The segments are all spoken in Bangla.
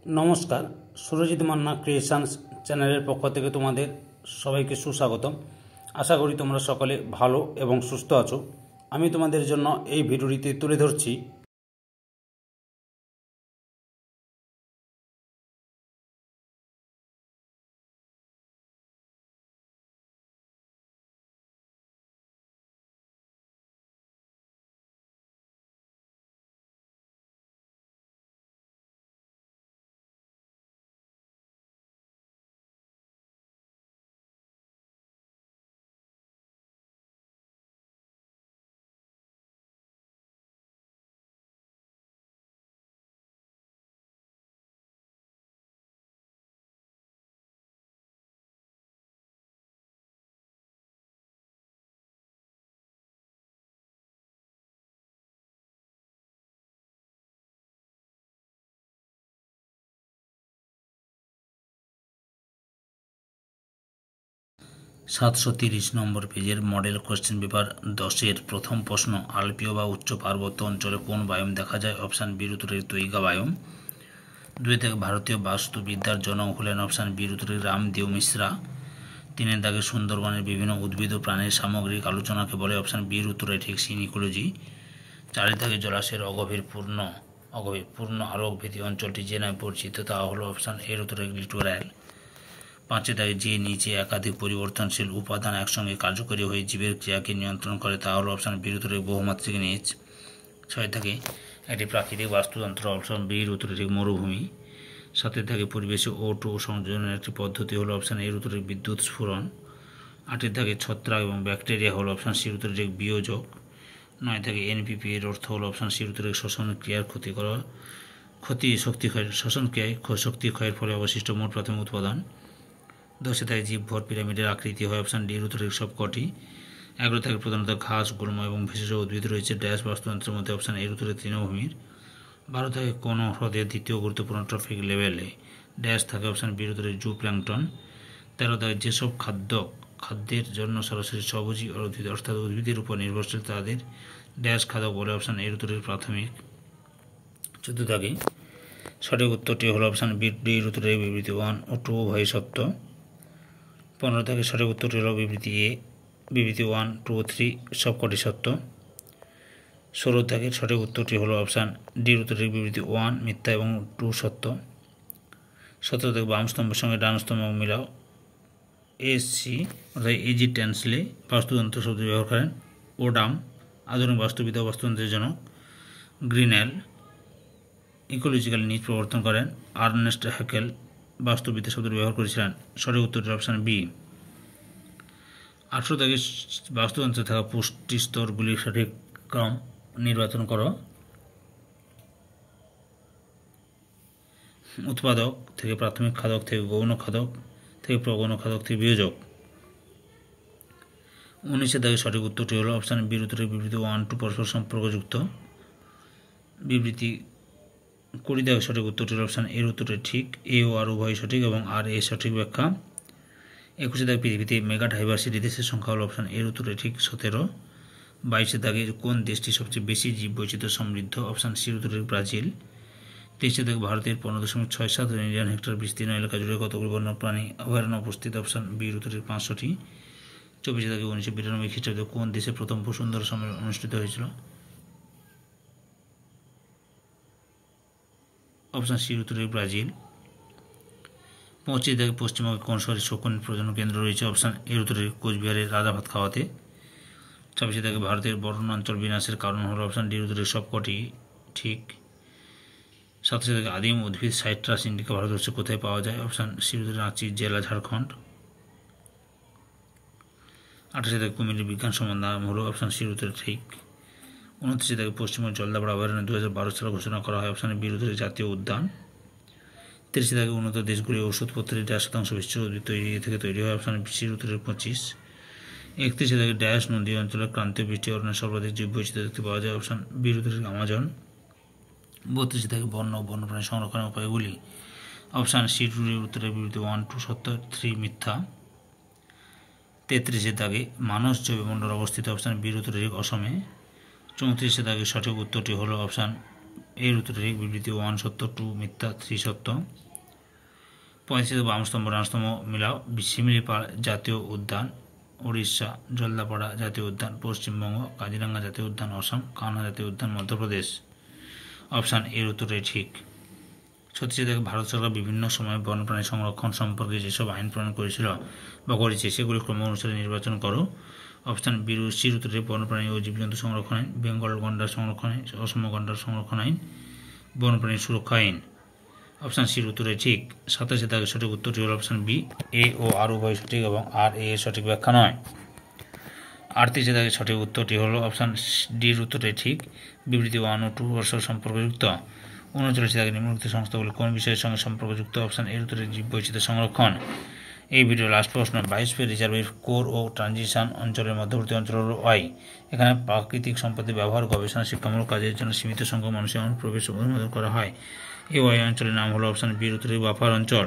নমস্কার, সুরজিৎ মান্না ক্রিয়েশনস চ্যানেলের পক্ষ থেকে তোমাদের সবাইকে সুস্বাগতম। আশা করি তোমরা সকলে ভালো এবং সুস্থ আছো। আমি তোমাদের জন্য এই ভিডিওটিতে তুলে ধরছি নম্বর পেজের মডেল কোশ্চেন পেপার 10-এর প্রথম প্রশ্ন। আলপীয় বা উচ্চ পার্বত্য অঞ্চলে কোন বায়োম দেখা যায়? অপশান বি উত্তরের তৈগা বায়োম। 2 থেকে ভারতীয় বাস্তুবিদ্যার জনক হলেন? অপশান বি উত্তরের রামদেও মিশ্রা। 3 দাগে সুন্দরবনের বিভিন্ন উদ্ভিদ ও প্রাণীর সামগ্রিক আলোচনাকে বলে? অপশান বি উত্তরে ঠিক সিনিকোলজি। 4 দাগে জলাশয়ের অগভীরপূর্ণ আলোকভেদী অঞ্চলটি যে নামে পরিচিত তা হলো? অপশান এর উত্তরে লিটোরাল। 5 দাগে যে নিচে একাধিক পরিবর্তনশীল উপাদান একসঙ্গে কার্যকরী হয়ে জীবের ক্রিয়াকে নিয়ন্ত্রণ করে তা হলো? অপশান বি উত্তরে বহুমাত্রিক নিচ। 6 থেকে একটি প্রাকৃতিক বাস্তুতন্ত্র? অপশান বি উত্তরে ঠিক মরুভূমি। 7 থেকে পরিবেশে O2 সংযোজনের একটি পদ্ধতি হলো? অপশান এর উত্তরে বিদ্যুৎ স্ফুরণ। 8 থেকে ছত্রাক এবং ব্যাকটেরিয়া হলো? অপশান সি উত্তরে ঠিক বিয়োজক। 9 থেকে NPP এর অর্থ হলো? অপশান সি উত্তরে শ্বসন ক্রিয়ার শ্বসন ক্রিয়ায় শক্তি ক্ষয়ের ফলে অবশিষ্ট মোট প্রাথমিক উৎপাদন। 10 থেকে জীবভর পিরামিডের আকৃতি হয়? অপশান ডি উত্তরে সবকটি। 11 থেকে প্রধানত ঘাস, গুল্ম এবং ভেষজ উদ্ভিদ রয়েছে ড্যাশ বাস্তুতন্ত্রের মধ্যে? অপশান এর উত্তরে তৃণভূমির। 12 থেকে কোন হ্রদের দ্বিতীয় গুরুত্বপূর্ণ ট্রফিক লেভেলে ড্যাশ থাকে? অপশান বি উত্তরে জু প্ল্যাঙ্কটন। 13 থেকে যেসব খাদ্যের জন্য সরাসরি স্বভোজী উদ্ভিদ অর্থাৎ উদ্ভিদের উপর নির্ভরশীল তাদের ড্যাশ খাদক বলে? অপশান এর উত্তরের প্রাথমিক। 14 থেকে সঠিক উত্তরটি হলো? অপশান বি উত্তরে বিবৃতি 1 ও 2 উভয়ই সত্য। 15 থেকে সঠিক উত্তরটি হল বিবৃতি এ, বিবৃতি 1, 2, 3 সবকটি সত্য। 16 থেকে সঠিক উত্তরটি হলো? অপশান ডি উত্তরের বিবৃতি 1 মিথ্যা এবং 2 সত্য। 17 থেকে বাম স্তম্ভের সঙ্গে ডান স্তম্ভ মিলাও। এসি অর্থাৎ এজি ট্যান্সলে বাস্তুতন্ত্র শব্দ ব্যবহার করেন। ওডাম আধুনিক বাস্তুবিদ্যা ও বাস্তুতন্ত্রের জনক। গ্রিনেল ইকোলজিক্যাল নিচ প্রবর্তন করেন। আর্নেস্ট হ্যাকেল বাস্তুবিদ্যা শব্দ ব্যবহার করেছিলেন। সঠিক উত্তরটি অপশান বি। 18 থেকে বাস্তুতন্ত্রে থাকা পুষ্টি স্তরগুলির সঠিক ক্রম নির্বাচন করো। উৎপাদক থেকে প্রাথমিক খাদক থেকে গৌণ খাদক থেকে প্রগৌণ খাদক থেকে বিয়োজক। 19 থেকে সঠিক উত্তরটি হল? অপশান বি উত্তরের বিবৃতি 1, 2 পরস্পর সম্পর্কযুক্ত। বিবৃতি 20 থেকে সঠিক উত্তরটি হল? অপশান এর উত্তরে ঠিক এ ও আর উভয় সঠিক এবং আর এ সঠিক ব্যাখ্যা। 21 থেকে পৃথিবীতে মেগা ডাইভার্সিটি দেশের সংখ্যা হল? অপশান এর উত্তরে ঠিক 17। 22 থেকে কোন দেশটি সবচেয়ে বেশি জীববৈচিত্র্য সমৃদ্ধ? অপশান সি উত্তরের ব্রাজিল। 23 থেকে ভারতের 15.67 মিলিয়ন হেক্টর বিস্তীর্ণ এলাকা জুড়ে কতগুলি বন্যপ্রাণী অভয়ারণ্য উপস্থিত? অপশান বি উত্তরের 500টি। 24 থেকে 1992 খ্রিস্টাব্দে কোন দেশে প্রথম বসুন্ধরা সম্মেলন অনুষ্ঠিত হয়েছিল? অপশান সি উত্তরের ব্রাজিল। 25 থেকে পশ্চিমবঙ্গে কোন শহরে শকুনের প্রজনন কেন্দ্র রয়েছে? অপশান এর উত্তরে কোচবিহারের রাজাভাত খাওয়াতে। 26 থেকে ভারতের বনাঞ্চল বিনাশের কারণ হলো? অপশান ডি উত্তরে সবকটি ঠিক। 27 থেকে আদিম উদ্ভিদ সাইট্রাস ইন্ডিকা ভারতবর্ষে কোথায় পাওয়া যায়? অপশান সি উত্তরে রাঁচি জেলা, ঝাড়খণ্ড। 28 থেকে কুমিরের বিজ্ঞান সম্বন্ধে নাম হলো? অপশান সি উত্তরে ঠিক। 29 থেকে পশ্চিমবঙ্গ জলদাপাড়া অভয়ারণ্য 2012 সালে ঘোষণা করা হয়? অপশান বি উত্তরে জাতীয় উদ্যান। 30 থেকে উন্নত দেশগুলি ওষুধপত্রের 1% বিশিষ্ট উদ্ভিদ তৈরি হয়? অপশান সি উত্তরের 25। 31 থেকে ড্যাশ নদী অঞ্চলের ক্রান্তীয় বৃষ্টি অরণ্যে সর্বাধিক জীববৈচিত্র্য দেখতে পাওয়া যায়? অপশান বি উত্তরের আমাজন। 32 থেকে বন্য ও বন্যপ্রাণী সংরক্ষণের উপায়গুলি? অপশান সি উত্তরের বিবৃতি 1, 2 সত্য, 3 মিথ্যা। 33 দাগে মানস জৈবমণ্ডল অবস্থিত? অপশান বি উত্তরের অসমে। 34 দাগে সঠিক উত্তরটি হলো? অপশান এর উত্তর ঠিক। বিবৃতি 1 সত্য, 2 মিথ্যা, 3 সত্য। 35 বামস্তম্ভ ডানস্তম্ভ মিলাও। শিমিলিপাল জাতীয় উদ্যান উড়িষ্যা, জলদাপাড়া জাতীয় উদ্যান পশ্চিমবঙ্গ, কাজিরাঙ্গা জাতীয় উদ্যান আসাম, কানহা জাতীয় উদ্যান মধ্যপ্রদেশ। অপশান এর উত্তরটাই ঠিক। 36 ভারত সরকার বিভিন্ন সময় বন্যপ্রাণী সংরক্ষণ সম্পর্কে যেসব আইন প্রণয়ন করেছিল বা করেছে সেগুলি ক্রম অনুসারে নির্বাচন করো। অপশান বি সির উত্তরে বন্যপ্রাণী ও জীবজন্তু সংরক্ষণ আইন, বেঙ্গল গন্ডার সংরক্ষণ আইন, অসম গন্ডার সংরক্ষণ আইন, বন্যপ্রাণী সুরক্ষা আইন। অপশান সির উত্তরে ঠিক। 27 সঠিক উত্তরটি হল অপশান বি, এ ও আর উভয় সঠিক এবং আর এ এর সঠিক ব্যাখ্যা নয়। 38 সঠিক উত্তরটি হল অপশান ডির উত্তরটাই ঠিক। বিবৃতি 1 ও 2 পরস্পর সম্পর্কযুক্ত। 39 নিম্নলিখিত সংস্থাগুলি কোন বিষয়ের সঙ্গে সম্পর্কযুক্ত? অপশান এর উত্তরে জীববৈচিত্র্য সংরক্ষণ। এই ভিডিও লাস্ট প্রশ্ন, বায়োস্ফিয়ার রিজার্ভের কোর ও ট্রানজিশন অঞ্চলের মধ্যবর্তী অঞ্চল হল ওয়াই। এখানে প্রাকৃতিক সম্পদের ব্যবহার, গবেষণা, শিক্ষামূলক কাজের জন্য সীমিত সংখ্যক মানুষের অনুপ্রবেশ অনুমোদন করা হয়। এই ওয়াই অঞ্চলের নাম হলো অপশান বির উত্তরে বাফার অঞ্চল।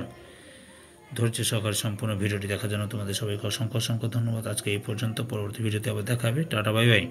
ধৈর্য সহকারে সম্পূর্ণ ভিডিওটি দেখার জন্য তোমাদের সবাইকে অসংখ্য ধন্যবাদ। আজকে এই পর্যন্ত। পরবর্তী ভিডিওতে আবার দেখা হবে। Tata, bye bye.